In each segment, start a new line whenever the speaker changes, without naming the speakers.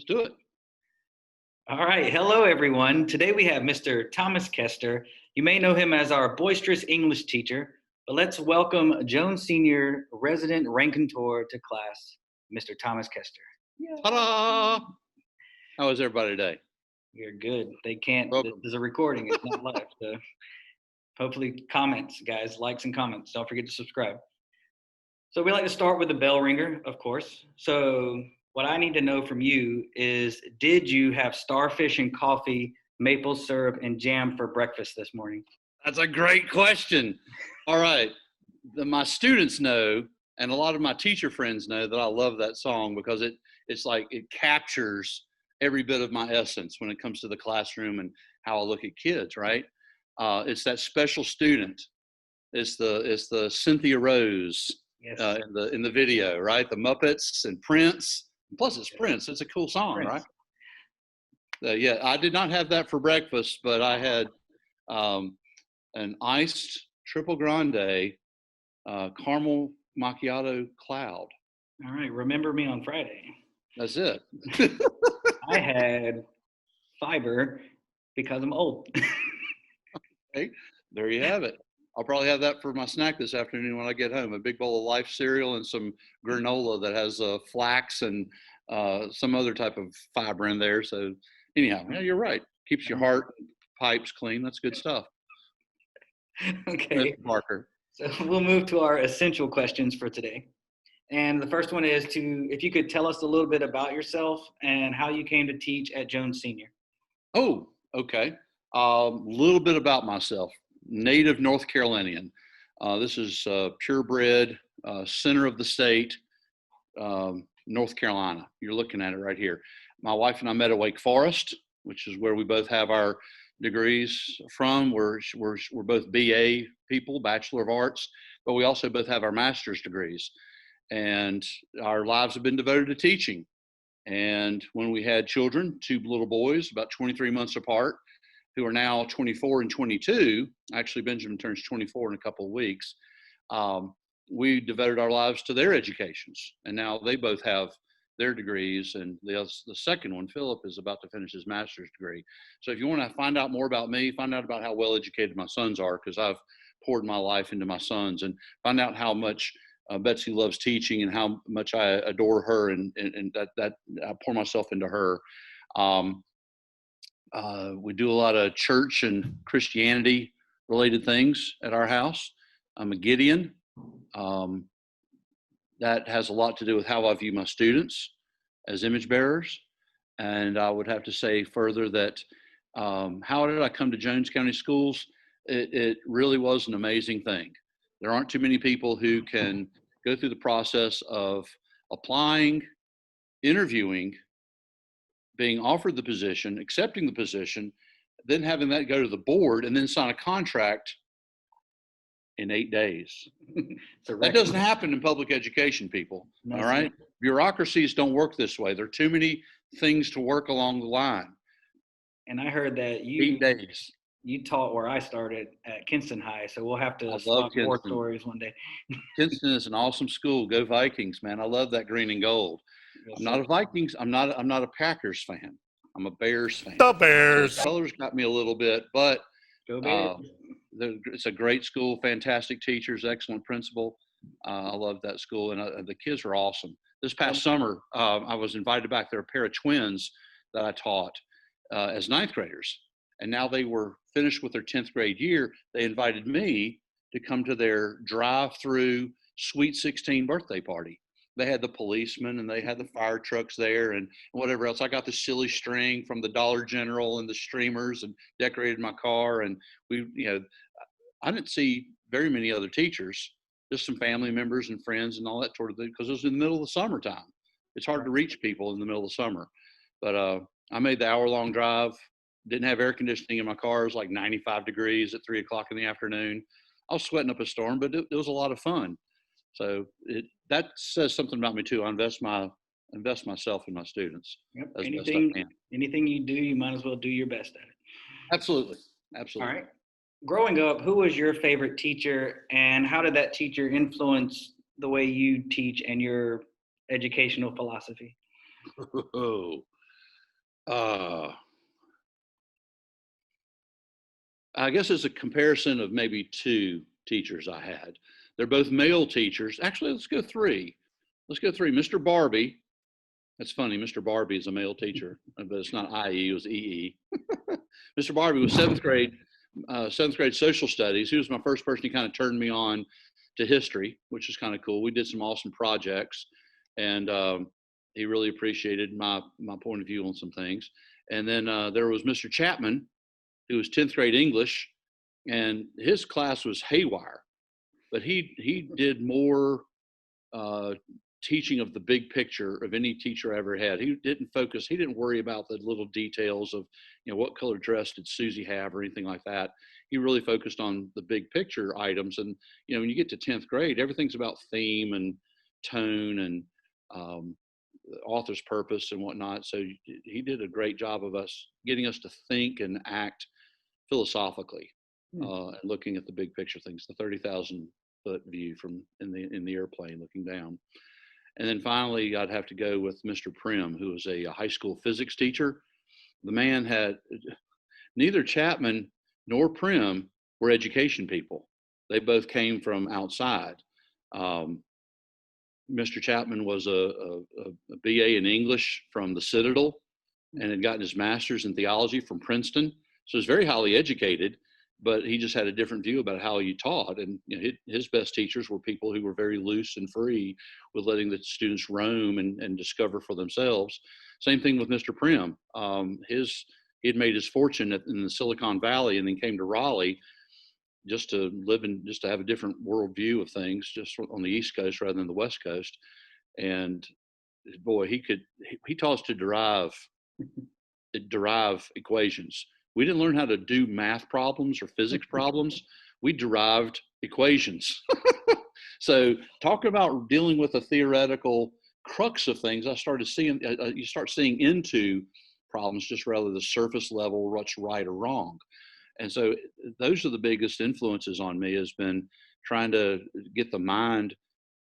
Let's do it.
All right. Hello, everyone. Today we have Mr. Thomas Kester. You may know him as our boisterous English teacher, but let's welcome Jones Senior resident raconteur to class, Mr. Thomas Kester.
Ta-da! How is everybody today?
You're good. They can't.
Welcome.
This is a recording. It's not live. So hopefully comments, guys, likes and comments. Don't forget to subscribe. So we like to start with the bell ringer, of course. So what I need to know from you is, did you have starfish and coffee, maple syrup, and jam for breakfast this morning?
That's a great question. All right. My students know, and a lot of my teacher friends know, that I love that song because it's like it captures every bit of my essence when it comes to the classroom and how I look at kids, right? It's that special student. It's the Cynthia Rose
Yes.
in the video, right? The Muppets and Prince. Plus, it's Prince. It's a cool song,
Prince.
right? Yeah, I did not have that for breakfast, but I had an iced triple grande caramel macchiato cloud.
All right. Remember me on Friday.
That's it.
I had fiber because I'm old.
Okay, there you have it. I'll probably have that for my snack this afternoon when I get home. A big bowl of Life cereal and some granola that has flax and some other type of fiber in there. So anyhow, yeah, you're right. Keeps your heart pipes clean. That's good stuff.
Okay.
Mr. Parker.
So we'll move to our essential questions for today. And the first one is if you could tell us a little bit about yourself and how you came to teach at Jones Senior.
Oh, okay. A little bit about myself. Native North Carolinian. This is purebred, center of the state, North Carolina. You're looking at it right here. My wife and I met at Wake Forest, which is where we both have our degrees from. We're both BA people, Bachelor of Arts, but we also both have our master's degrees. And our lives have been devoted to teaching. And when we had children, two little boys, about 23 months apart, who are now 24 and 22, actually Benjamin turns 24 in a couple of weeks, we devoted our lives to their educations. And now they both have their degrees, and the second one, Philip, is about to finish his master's degree. So if you want to find out more about me, find out about how well educated my sons are, because I've poured my life into my sons, and find out how much Betsy loves teaching and how much I adore her, and that I pour myself into her. We do a lot of church and Christianity related things at our house. I'm a Gideon. That has a lot to do with how I view my students as image bearers. And I would have to say further that how did I come to Jones County Schools? It really was an amazing thing. There aren't too many people who can go through the process of applying, interviewing, being offered the position, accepting the position, then having that go to the board and then sign a contract in 8 days. That doesn't happen in public education, people. No, all right. Bureaucracies don't work this way. There are too many things to work along the line.
And I heard that
8 days.
You taught where I started at Kinston High, so we'll have to swap more stories one day.
Kinston is an awesome school. Go Vikings, man! I love that green and gold. Yes, I'm not a Vikings. I'm not a Packers fan. I'm a Bears fan.
The Bears.
So the colors got me a little bit, but
Go Bears.
It's a great school, fantastic teachers, excellent principal. I love that school, and the kids are awesome. This past summer, I was invited back. There are a pair of twins that I taught as ninth graders. And now they were finished with their 10th grade year. They invited me to come to their drive-through Sweet 16 birthday party. They had the policemen and they had the fire trucks there and whatever else. I got the silly string from the Dollar General and the streamers and decorated my car. And I didn't see very many other teachers, just some family members and friends and all that sort of thing, because it was in the middle of the summertime. It's hard to reach people in the middle of the summer. But I made the hour-long drive. Didn't have air conditioning in my car. It was like 95 degrees at 3 o'clock in the afternoon. I was sweating up a storm, but it was a lot of fun. So that says something about me too. I invest myself in my students.
Yep. Anything you do, you might as well do your best at it.
Absolutely.
All right. Growing up, who was your favorite teacher, and how did that teacher influence the way you teach and your educational philosophy?
Oh, Uh, I guess it's a comparison of maybe two teachers I had. They're both male teachers. Actually, let's go three. Let's go three. Mr. Barbie. That's funny. Mr. Barbie is a male teacher, but it's not IE, it was EE. Mr. Barbie was seventh grade social studies. He was my first person. He kind of turned me on to history, which is kind of cool. We did some awesome projects, and he really appreciated my point of view on some things. And then there was Mr. Chapman, who was 10th grade English, and his class was haywire, but he did more uh, teaching of the big picture of any teacher I ever had. He didn't worry about the little details of, what color dress did Susie have or anything like that. He really focused on the big picture items. And, when you get to 10th grade, everything's about theme and tone and author's purpose and whatnot. So he did a great job of getting us to think and act philosophically, and looking at the big picture things, the 30,000-foot view from in the airplane looking down. And then finally, I'd have to go with Mr. Prim, who was a high school physics teacher. The man had neither Chapman nor Prim were education people. They both came from outside. Mr. Chapman was a BA in English from the Citadel and had gotten his master's in theology from Princeton. So he was very highly educated, but he just had a different view about how he taught. And his best teachers were people who were very loose and free with letting the students roam and discover for themselves. Same thing with Mr. Prim. He had made his fortune in the Silicon Valley and then came to Raleigh just to have a different worldview of things, just on the East Coast rather than the West Coast. And boy, he taught us to derive equations. We didn't learn how to do math problems or physics problems. We derived equations. So talking about dealing with a theoretical crux of things, you start seeing into problems just rather the surface level, what's right or wrong. And so those are the biggest influences on me, has been trying to get the mind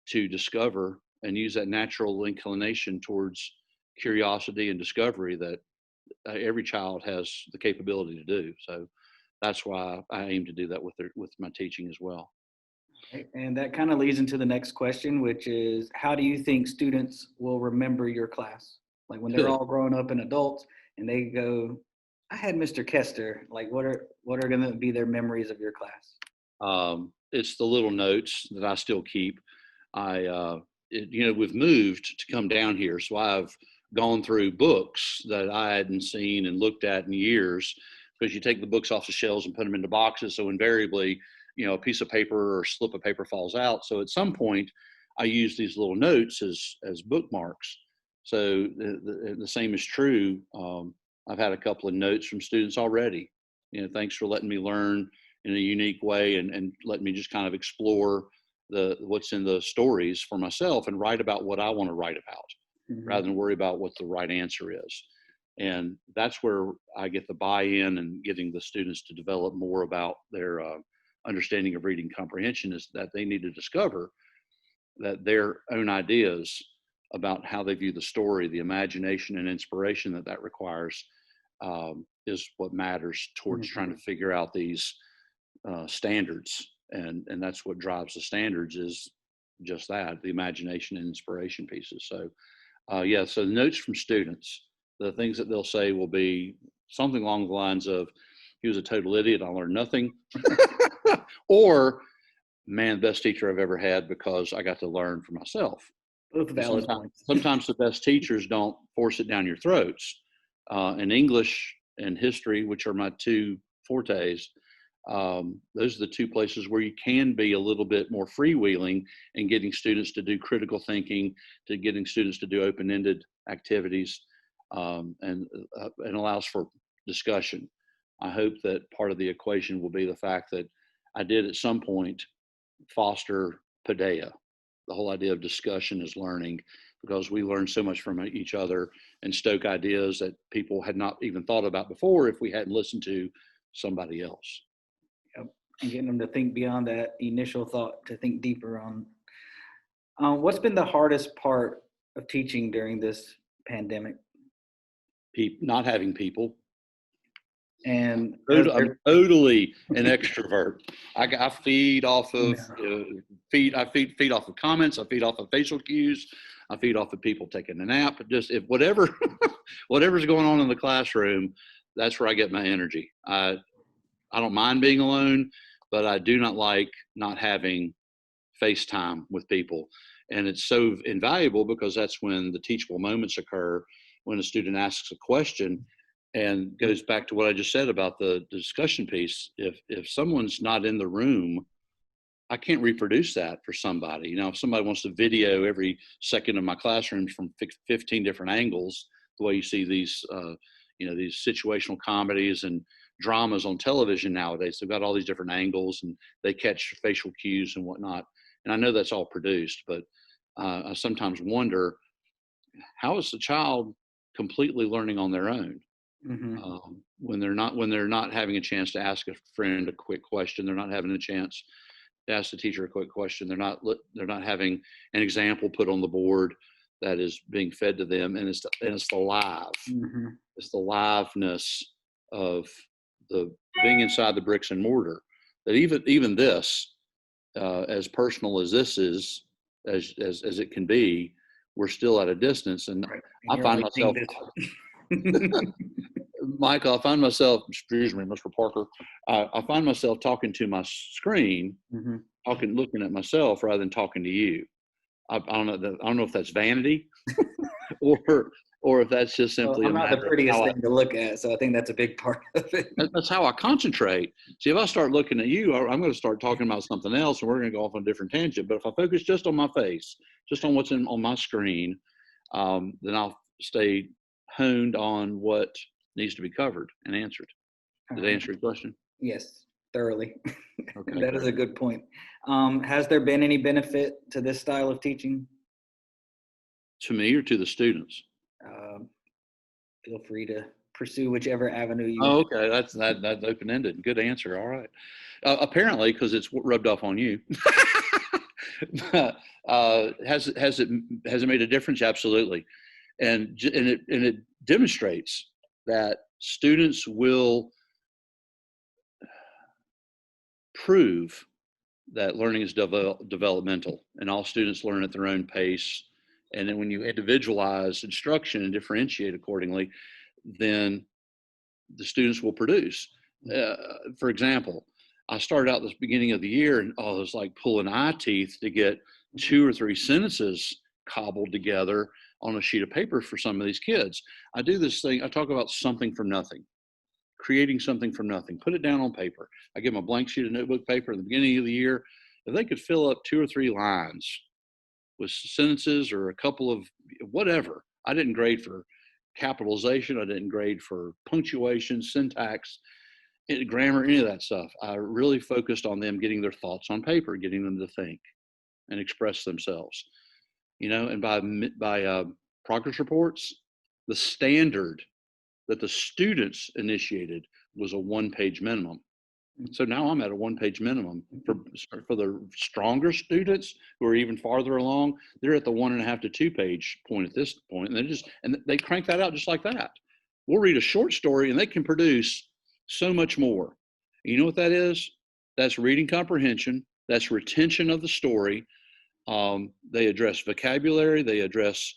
to discover and use that natural inclination towards curiosity and discovery that every child has the capability to do. So that's why I aim to do that with my teaching as well.
Right. And that kind of leads into the next question, which is, how do you think students will remember your class? Like when they're all grown up and adults and they go, I had Mr. Kester, like what are going to be their memories of your class?
It's the little notes that I still keep. We've moved to come down here, so I've gone through books that I hadn't seen and looked at in years, because you take the books off the shelves and put them into boxes. So invariably, a piece of paper or slip of paper falls out. So at some point I use these little notes as bookmarks. So the same is true. I've had a couple of notes from students already. Thanks for letting me learn in a unique way and letting me just kind of explore what's in the stories for myself and write about what I want to write about, rather than worry about what the right answer is. And that's where I get the buy-in and getting the students to develop more about their understanding of reading comprehension, is that they need to discover that their own ideas about how they view the story, the imagination and inspiration that requires, is what matters towards trying to figure out these standards. And that's what drives the standards, is just that, the imagination and inspiration pieces. So so the notes from students, the things that they'll say will be something along the lines of, he was a total idiot, I learned nothing. Or, man, best teacher I've ever had, because I got to learn for myself.
Both valid points.
Sometimes the best teachers don't force it down your throats. In English and history, which are my two fortes, those are the two places where you can be a little bit more freewheeling and getting students to do critical thinking, to getting students to do open-ended activities, and allows for discussion. I hope that part of the equation will be the fact that I did at some point foster paideia, the whole idea of discussion is learning, because we learn so much from each other and stoke ideas that people had not even thought about before if we hadn't listened to somebody else.
Yep. And getting them to think beyond that initial thought, to think deeper on. What's been the hardest part of teaching during this pandemic?
not having people.
And
I'm totally an extrovert. I feed off of feed off of comments. I feed off of facial cues. I feed off of people taking a nap. Just if whatever's going on in the classroom, that's where I get my energy. I don't mind being alone, but I do not like not having FaceTime with people. And it's so invaluable because that's when the teachable moments occur, when a student asks a question. And goes back to what I just said about the discussion piece. If someone's not in the room, I can't reproduce that for somebody. You know, if somebody wants to video every second of my classrooms from 15 different angles, the way you see these, these situational comedies and dramas on television nowadays, they've got all these different angles and they catch facial cues and whatnot. And I know that's all produced, but I sometimes wonder, how is the child completely learning on their own? When they're not having a chance to ask a friend a quick question, they're not having a chance to ask the teacher a quick question, they're not having an example put on the board that is being fed to them, and it's the liveness of the being inside the bricks and mortar, that even this, as personal as this is, as it can be, we're still at a distance. And I find myself Michael, I find myself, excuse me, Mr. Parker, I find myself talking to my screen, looking at myself rather than talking to you. I don't know if that's vanity or if that's just simply
I'm not the prettiest thing to look at, so I think that's a big part of it.
That's how I concentrate. See, if I start looking at you, I'm going to start talking about something else, and we're going to go off on a different tangent. But if I focus just on my face, just on what's on my screen, then I'll stay honed on what needs to be covered and answered. Did I answer your question?
Yes, thoroughly.
Okay,
that is a good point. Has there been any benefit to this style of teaching?
To me or to the students?
Feel free to pursue whichever avenue you.
Oh, okay, that's open-ended. Good answer. All right. Apparently, because it's rubbed off on you. Has it made a difference? Absolutely, and it demonstrates that students will prove that learning is developmental, and all students learn at their own pace. And then when you individualize instruction and differentiate accordingly, then the students will produce. For example, I started out this beginning of the year, and it was like pulling eye teeth to get 2 or 3 sentences cobbled together on a sheet of paper for some of these kids. I do this thing, I talk about something from nothing, creating something from nothing, put it down on paper. I give them a blank sheet of notebook paper at the beginning of the year. If they could fill up 2 or 3 lines with sentences or a couple of whatever. I didn't grade for capitalization. I didn't grade for punctuation, syntax, grammar, any of that stuff. I really focused on them getting their thoughts on paper, getting them to think and express themselves. And by progress reports, the standard that the students initiated was a 1-page minimum. So now I'm at a 1-page minimum. For the stronger students who are even farther along, they're at the 1.5 to 2-page point at this point, and they crank that out just like that. We'll read a short story and they can produce so much more. You know what that is? That's reading comprehension. That's retention of the story. They address vocabulary. They address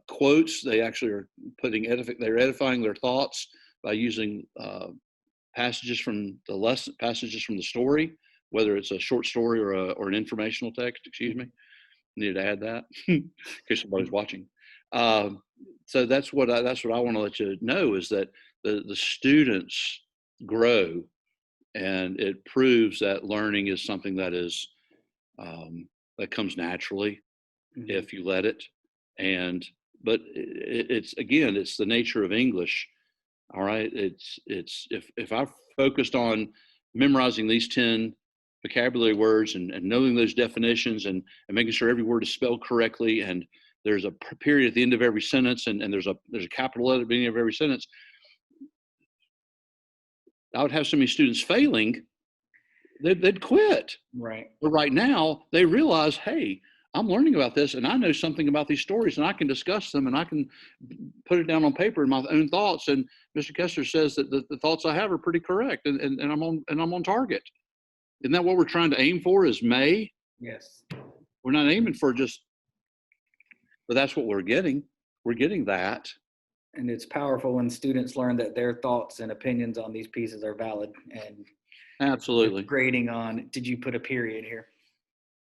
quotes. They actually are they're edifying their thoughts by using passages from the lesson, passages from the story, whether it's a short story or an informational text. Excuse me, needed to add that in case somebody's watching. So that's what I want to let you know, is that the students grow, and it proves that learning is something that is that comes naturally if you let it. But it's the nature of English. All right. It's if I focused on memorizing these 10 vocabulary words and knowing those definitions and making sure every word is spelled correctly, and there's a period at the end of every sentence, and there's a capital letter at the beginning of every sentence, I would have so many students failing, they'd quit.
Right.
But right now they realize, hey, I'm learning about this, and I know something about these stories, and I can discuss them, and I can put it down on paper in my own thoughts. And Mr. Kester says that the thoughts I have are pretty correct, and I'm on target. Isn't that what we're trying to aim for? Is May?
Yes.
We're not aiming for just, but that's what we're getting. We're getting that.
And it's powerful when students learn that their thoughts and opinions on these pieces are valid, and
Absolutely.
grading on, did you put a period here?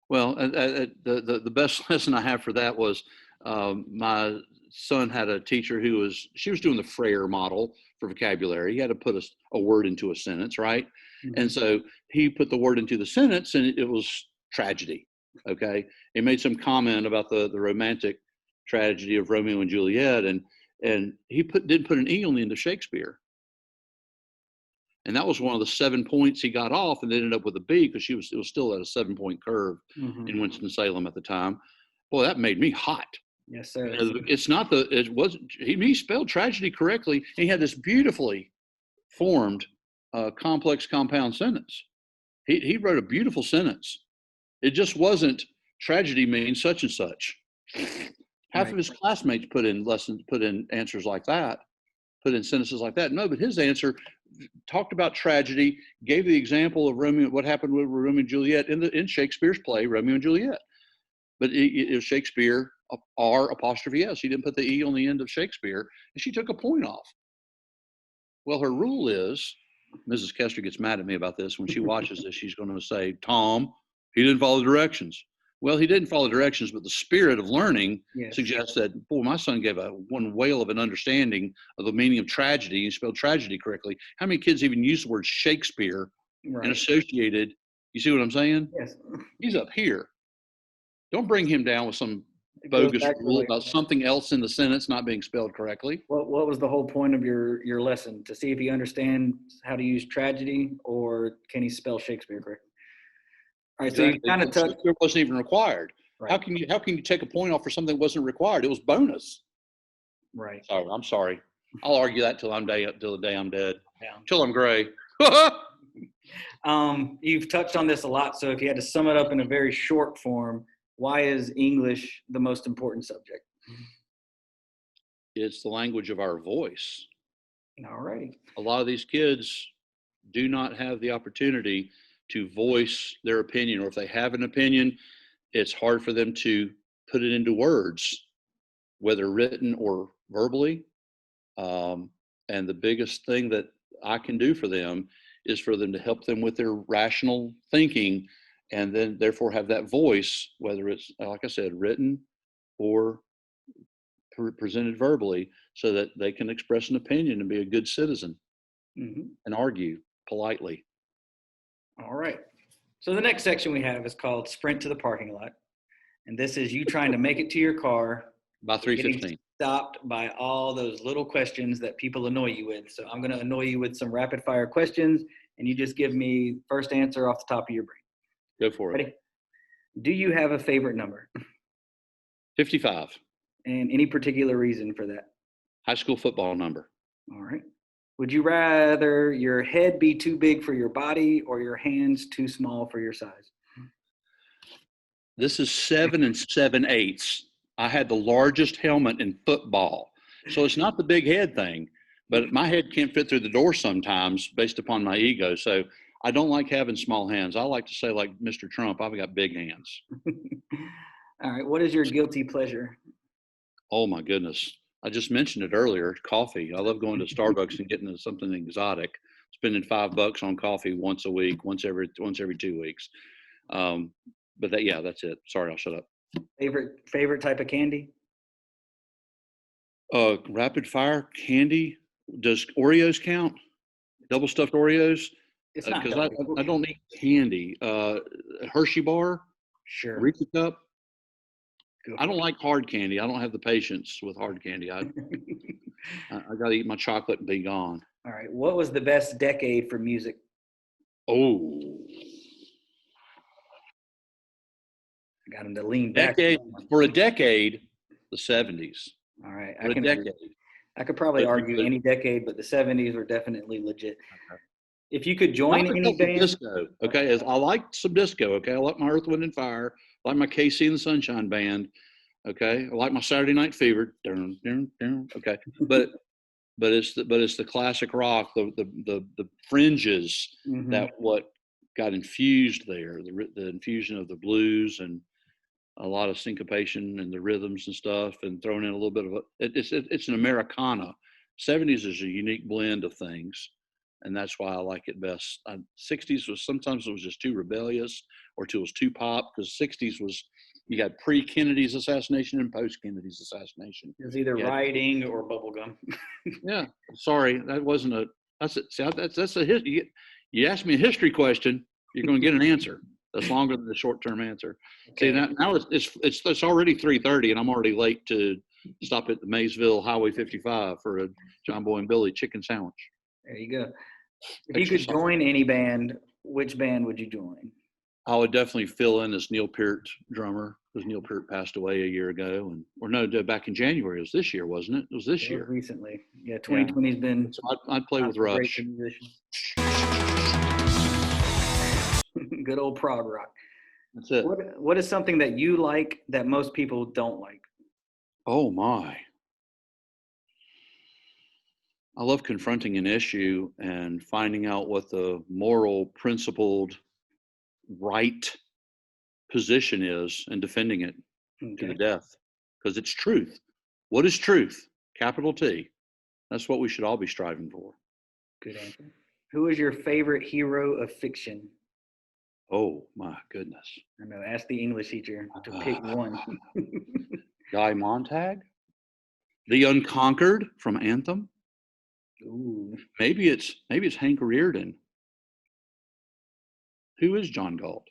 Well, the best lesson I have for that was my son had a teacher she was doing the Frayer model for vocabulary. He had to put a word into a sentence, right?
Mm-hmm.
And so he put the word into the sentence, and it was tragedy. Okay, he made some comment about the romantic tragedy of Romeo and Juliet, and he didn't put an E on the end of Shakespeare. And that was one of the 7 points he got off, and they ended up with a B because it was still at a 7-point curve in Winston-Salem at the time. Boy, that made me hot.
Yes, sir.
It's not he spelled tragedy correctly. And he had this beautifully formed complex compound sentence. He wrote a beautiful sentence. It just wasn't tragedy means such and such. Half of his classmates put in answers like that, put in sentences like that. No, but his answer talked about tragedy, gave the example of what happened with Romeo and Juliet in Shakespeare's play, Romeo and Juliet. But it was Shakespeare, R''S. He didn't put the E on the end of Shakespeare, and she took a point off. Well, her rule is, Mrs. Kester gets mad at me about this. When she watches this, she's going to say, Tom, he didn't follow directions. Well, he didn't follow directions, but the spirit of learning suggests that, boy, my son gave one whale of an understanding of the meaning of tragedy. He spelled tragedy correctly. How many kids even use the word Shakespeare and associated? You see what I'm saying?
Yes.
He's up here. Don't bring him down with some bogus rule about something else in the sentence not being spelled correctly.
What was the whole point of your lesson? To see if he understands how to use tragedy, or can he spell Shakespeare correctly? All right,
Exactly.
So you kind of touched.
It wasn't even required. Right. How can you take a point off for something that wasn't required? It was bonus.
Right.
Sorry, I'm sorry. I'll argue that till the day I'm dead. Yeah. Till I'm gray.
You've touched on this a lot. So if you had to sum it up in a very short form, why is English the most important subject?
It's the language of our voice.
All righty.
A lot of these kids do not have the opportunity to voice their opinion, or if they have an opinion, it's hard for them to put it into words, whether written or verbally. And the biggest thing that I can do for them is for them to help them with their rational thinking, and then therefore have that voice, whether it's, like I said, written or presented verbally, so that they can express an opinion and be a good citizen and argue politely.
All right. So the next section we have is called Sprint to the Parking Lot. And this is you trying to make it to your car
by 3:15.
Stopped by all those little questions that people annoy you with. So I'm going to annoy you with some rapid fire questions, and you just give me first answer off the top of your brain.
Go for it.
Ready? Do you have a favorite number?
55.
And any particular reason for that?
High school football number.
All right. Would you rather your head be too big for your body or your hands too small for your size?
This is 7 7/8. I had the largest helmet in football. So it's not the big head thing, but my head can't fit through the door sometimes based upon my ego. So I don't like having small hands. I like to say, like Mr. Trump, I've got big hands.
All right. What is your guilty pleasure?
Oh, my goodness. I just mentioned it earlier, coffee. I love going to Starbucks and getting something exotic, spending $5 on coffee once a week, once every 2 weeks. But that's it. Sorry, I'll shut up.
Favorite type of candy?
Rapid fire candy. Does Oreos count? Double stuffed Oreos?
It's not
because I don't eat candy. Hershey bar.
Sure.
Reese's Cup. I don't like hard candy. I don't have the patience with hard candy. I got to eat my chocolate and be gone.
All right. What was the best decade for music?
Oh.
I got him to lean back.
For a decade, the 70s.
All right.
I
could probably argue any decade, but the 70s were definitely legit. Okay. If you could join any band.
Disco, okay. I like some disco, okay. I like my Earth, Wind, and Fire, like my KC and the Sunshine Band. Okay, I like my Saturday Night Fever. Dun, dun, dun, okay, but it's the classic rock, the fringes that what got infused there, the infusion of the blues and a lot of syncopation and the rhythms and stuff, and thrown in a little bit of it's an Americana. 70s is a unique blend of things, and that's why I like it best. 60s was sometimes it was just too rebellious, or it was too pop, because 60s was you got pre-Kennedy's assassination and post-Kennedy's assassination.
It was either rioting or bubblegum.
Yeah, sorry, that wasn't a. That's it. See, that's a you ask me a history question, you're going to get an answer that's longer than the short-term answer. Okay. See, now it's already 3:30, and I'm already late to stop at the Maysville Highway 55 for a John Boy and Billy chicken sandwich.
There you go. If you could join any band, which band would you join?
I would definitely fill in as Neil Peart drummer, because Neil Peart passed away a year ago, back in January. It was this year, wasn't it? It was this year.
Recently. Yeah, 2020's been.
So I'd play with Rush.
Good old prog rock.
That's it.
What is something that you like that most people don't like?
Oh my. I love confronting an issue and finding out what the moral, principled, right position is and defending it to the death, because it's truth. What is truth? Capital T. That's what we should all be striving for.
Good answer. Who is your favorite hero of fiction?
Oh my goodness.
I know. Ask the English teacher to pick one.
Guy Montag, the Unconquered from Anthem.
Ooh.
Maybe it's Hank Reardon. Who is John Galt?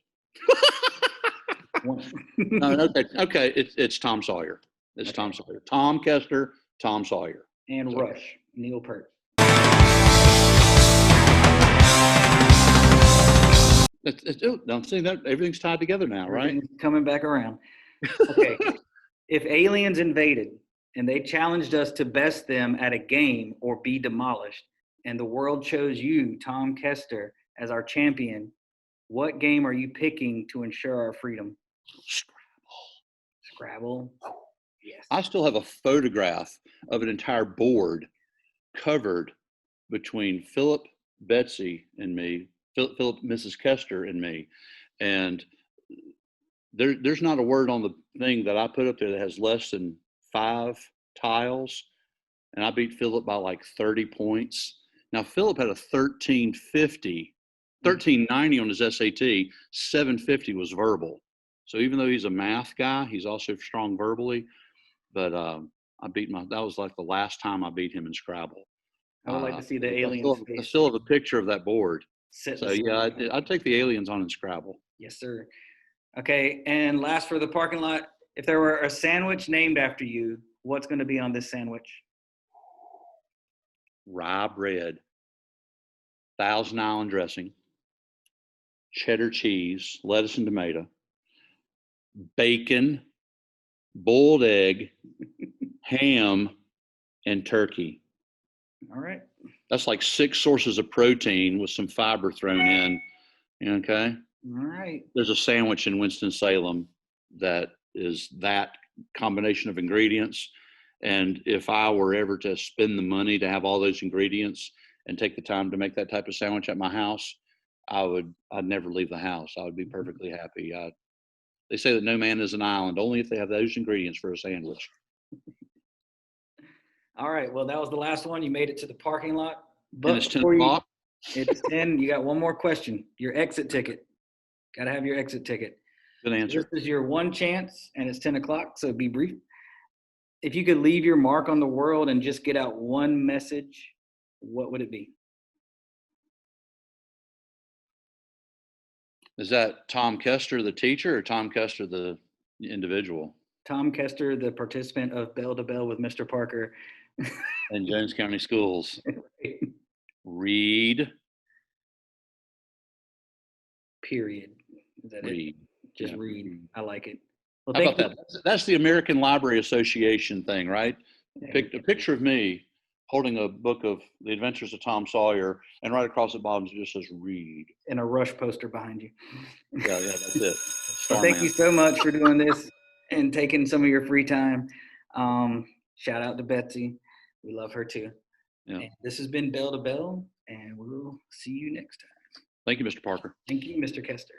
No, okay. It's Tom Sawyer. It's Tom Sawyer. Tom Kester, Tom Sawyer.
And Rush, Neil Peart.
Don't see that everything's tied together now, right?
Coming back around. Okay. If aliens invaded and they challenged us to best them at a game or be demolished, and the world chose you, Tom Kester, as our champion, what game are you picking to ensure our freedom? Scrabble? Yes.
I still have a photograph of an entire board covered between Philip, Betsy, and me, Philip, Mrs. Kester, and me. And there's not a word on the thing that I put up there that has less than 5 tiles. And I beat Philip by like 30 points. Now, Philip had a 1390 on his SAT, 750 was verbal. So even though he's a math guy, he's also strong verbally. But that was like the last time I beat him in Scrabble.
I would like to see the aliens.
I still have a picture of that board. So yeah, I'd take the aliens on in Scrabble.
Yes, sir. Okay, and last for the parking lot, if there were a sandwich named after you, what's going to be on this sandwich?
Rye bread, Thousand Island dressing, cheddar cheese, lettuce and tomato, bacon, boiled egg, ham, and turkey.
All right.
That's like 6 sources of protein with some fiber thrown in. Okay.
All right.
There's a sandwich in Winston-Salem that is that combination of ingredients. And if I were ever to spend the money to have all those ingredients and take the time to make that type of sandwich at my house, I'd never leave the house. I would be perfectly happy. They say that no man is an island, only if they have those ingredients for a sandwich.
All right. Well, that was the last one. You made it to the parking lot. But
and it's 10 o'clock.
It's 10. You got one more question. Your exit ticket. Got to have your exit ticket.
Good answer.
This is your one chance, and it's 10 o'clock, so be brief. If you could leave your mark on the world and just get out one message, what would it be?
Is that Tom Kester, the teacher, or Tom Kester, the individual?
Tom Kester, the participant of Bell to Bell with Mr. Parker.
In Jones County Schools. Read.
Period. Is that
read.
It? Just read. I like it.
Well, how about that? That's the American Library Association thing, right? A picture of me holding a book of The Adventures of Tom Sawyer, and right across the bottom it just says read.
And a Rush poster behind you.
Yeah, that's it.
Well, thank you so much for doing this and taking some of your free time. Shout out to Betsy. We love her too.
Yeah.
And this has been Bell to Bell, and we'll see you next time.
Thank you, Mr. Parker.
Thank you, Mr. Kester.